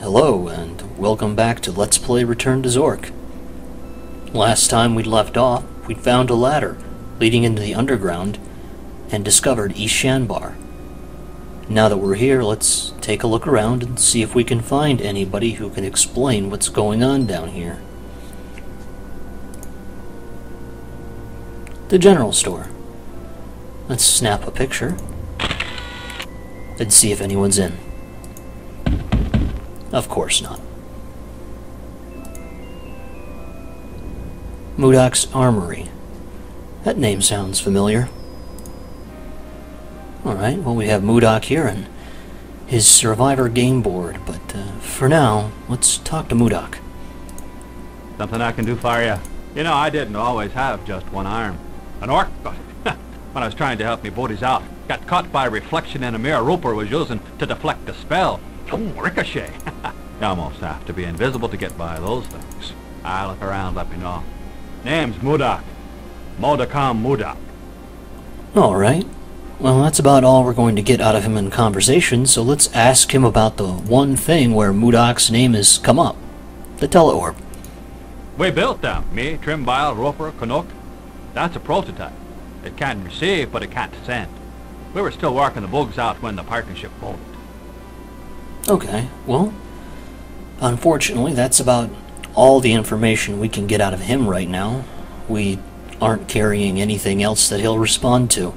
Hello, and welcome back to Let's Play Return to Zork. Last time we'd left off, we'd found a ladder leading into the underground and discovered East Shanbar. Now that we're here, let's take a look around and see if we can find anybody who can explain what's going on down here. The general store. Let's snap a picture and see if anyone's in. Of course not. Moodock's Armory. That name sounds familiar. Alright, well, we have Moodock here and his Survivor game board, but for now, let's talk to Moodock. Something I can do for you? You know, I didn't always have just one arm. An orc got it. When I was trying to help me buddies out, got caught by a reflection in a mirror Roper was using to deflect the spell. Ricochet. You almost have to be invisible to get by those things. I look around, let me know. Name's Moodock. Moodock. Alright. Well, that's about all we're going to get out of him in conversation, so let's ask him about the one thing where Moodock's name has come up. The teleorb. We built them. Me, Trimbile, Roper, Canuck. That's a prototype. It can receive, but it can't send. We were still working the bugs out when the partnership folded. Okay, well, unfortunately, that's about all the information we can get out of him right now. We aren't carrying anything else that he'll respond to.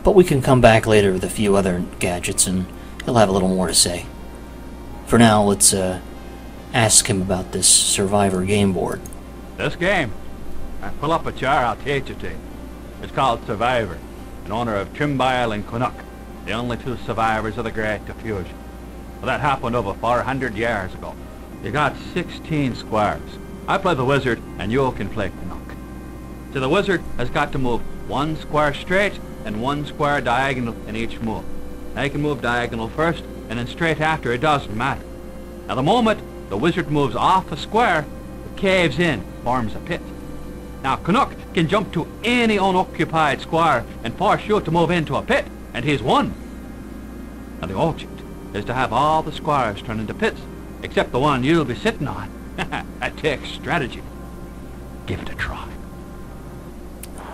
But we can come back later with a few other gadgets and he'll have a little more to say. For now, let's ask him about this Survivor game board. This game? Pull up a chair, I'll teach it to you. It's called Survivor, in honor of Trimbile and Canuck, the only two survivors of the Great Diffusion. Well, that happened over 400 years ago. You got 16 squares. I play the wizard, and you can play Canuck. So the wizard has got to move one square straight and one square diagonal in each move. Now you can move diagonal first, and then straight after, it doesn't matter. Now the moment the wizard moves off a square, it caves in, forms a pit. Now Canuck can jump to any unoccupied square and force you to move into a pit, and he's won. Now the object is to have all the squares turn into pits, except the one you'll be sitting on. That takes strategy. Give it a try.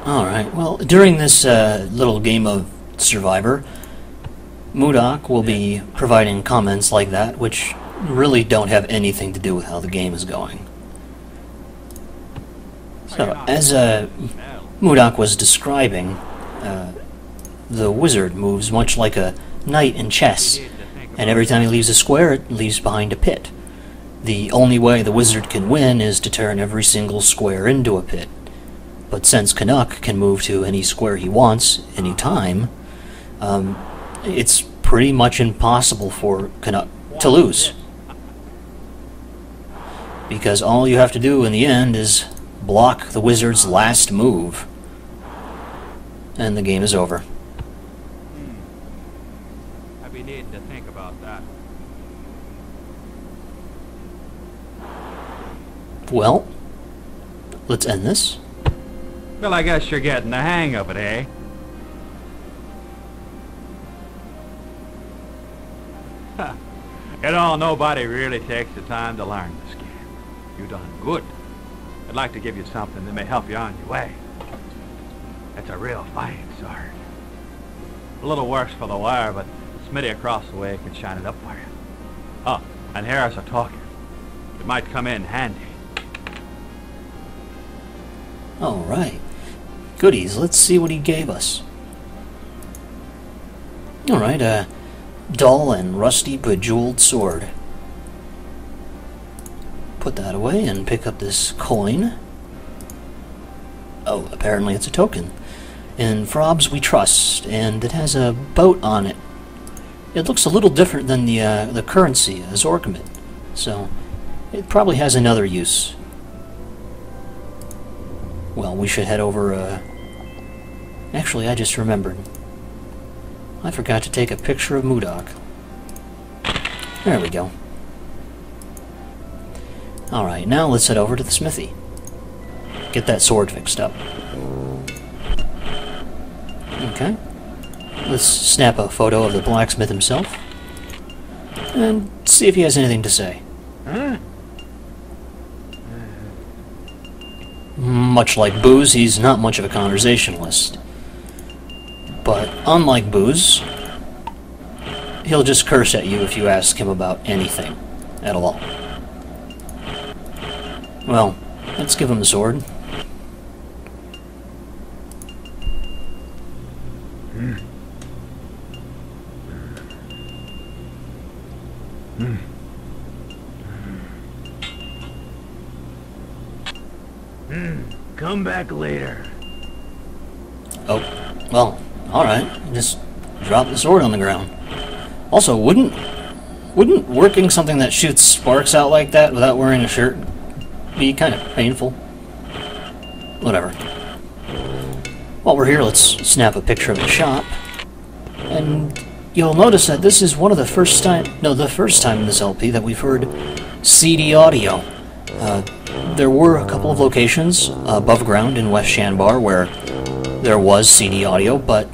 Alright, well, during this little game of Survivor, Moodock will be providing comments like that, which really don't have anything to do with how the game is going. So, as Moodock was describing, the wizard moves much like a knight in chess, and every time he leaves a square, it leaves behind a pit. The only way the wizard can win is to turn every single square into a pit. But since Canuck can move to any square he wants, any time, it's pretty much impossible for Canuck to lose. Because all you have to do in the end is block the wizard's last move, and the game is over. I'd be needing to think about that. Well, let's end this. Well, I guess you're getting the hang of it, eh? You know, nobody really takes the time to learn this game. You done good. I'd like to give you something that may help you on your way. It's a real fine sword. A little worse for the wear, but Smitty across the way can shine it up for you. Oh, and here's a token. It might come in handy. Alright. Goodies, let's see what he gave us. Alright, a dull and rusty bejeweled sword. Put that away and pick up this coin. Oh, apparently it's a token. In Frobs we trust, and it has a boat on it. It looks a little different than the currency, a Zork mint, so it probably has another use. Well, we should head over, Actually, I just remembered. I forgot to take a picture of Moodock. There we go. Alright, now let's head over to the smithy. Get that sword fixed up. Okay. Let's snap a photo of the blacksmith himself. and see if he has anything to say. Huh? Much like Booze, he's not much of a conversationalist. But unlike Booze, he'll just curse at you if you ask him about anything at all. Well, let's give him the sword. Come back later. Oh, well, alright. Just drop the sword on the ground. Also, wouldn't working something that shoots sparks out like that without wearing a shirt be kind of painful? Whatever. While we're here, let's snap a picture of the shop. And you'll notice that this is one of the first time in this LP that we've heard CD audio. There were a couple of locations above ground in West Shanbar where there was CD audio, but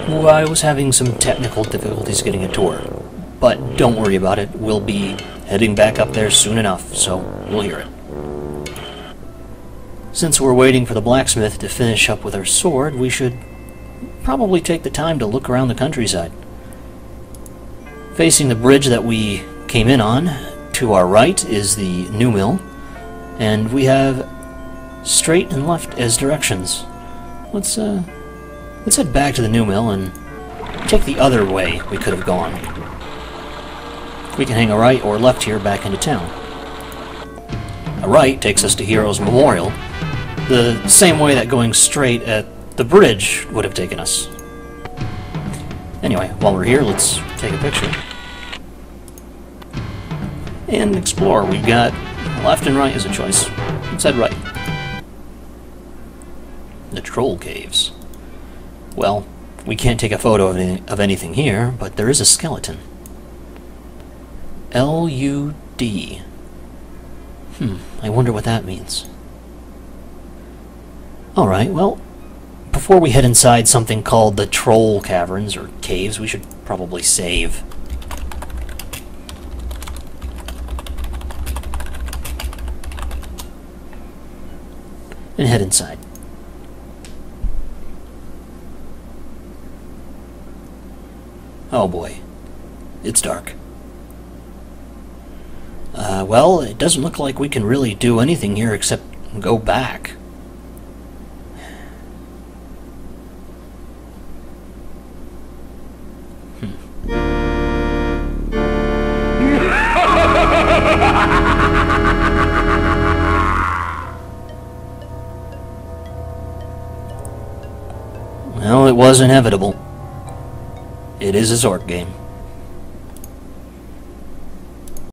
I was having some technical difficulties getting it to work. But don't worry about it, we'll be heading back up there soon enough, so we'll hear it. Since we're waiting for the blacksmith to finish up with our sword, we should probably take the time to look around the countryside. Facing the bridge that we came in on, to our right is the new mill, and we have straight and left as directions. Let's head back to the new mill and take the other way we could have gone. We can hang a right or left here back into town. A right takes us to Heroes Memorial, the same way that going straight at the bridge would have taken us. Anyway, while we're here, let's take a picture. And explore. We've got left and right as a choice. Let's head right. The Troll Caves. Well, we can't take a photo of anything here, but there is a skeleton. L-U-D. I wonder what that means. Alright, well, before we head inside something called the Troll Caverns, or Caves, we should probably save. And head inside. Oh boy, it's dark. Well, it doesn't look like we can really do anything here except go back. Well, it was inevitable. It is a Zork game.